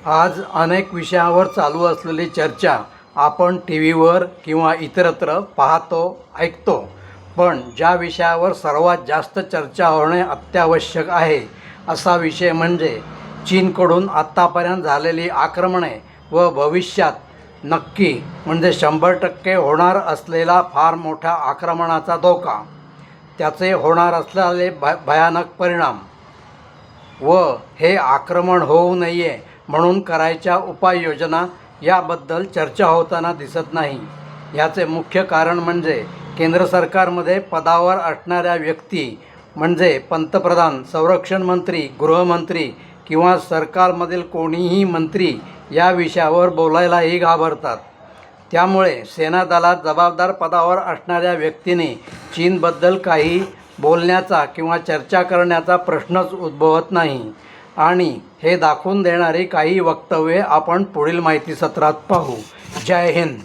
आज अनेक विषयावर चालू असलेली चर्चा आपण टी व्हीवर किंवा इतरत्र पाहतो, ऐकतो. पण ज्या विषयावर सर्वात जास्त चर्चा होणे अत्यावश्यक आहे असा विषय म्हणजे चीनकडून आत्तापर्यंत झालेली आक्रमणे व भविष्यात नक्की म्हणजे 100% होणार असलेला फार मोठ्या आक्रमणाचा धोका, त्याचे होणार असलेले भयानक परिणाम व हे आक्रमण होऊ नये म्हणून करायच्या उपाययोजना याबद्दल चर्चा होताना दिसत नाही. याचे मुख्य कारण म्हणजे केंद्र सरकारमध्ये पदावर असणाऱ्या व्यक्ती म्हणजे पंतप्रधान, संरक्षण मंत्री, गृहमंत्री किंवा सरकारमधील कोणीही मंत्री या विषयावर बोलायलाही घाबरतात. त्यामुळे सेनादलात जबाबदार पदावर असणाऱ्या व्यक्तीने चीनबद्दल काही बोलण्याचा किंवा चर्चा करण्याचा प्रश्नच उद्भवत नाही. आणि हे दाखवून देणारी काही वक्तव्ये आपण पुढील माहिती सत्रात पाहू. जय हिंद.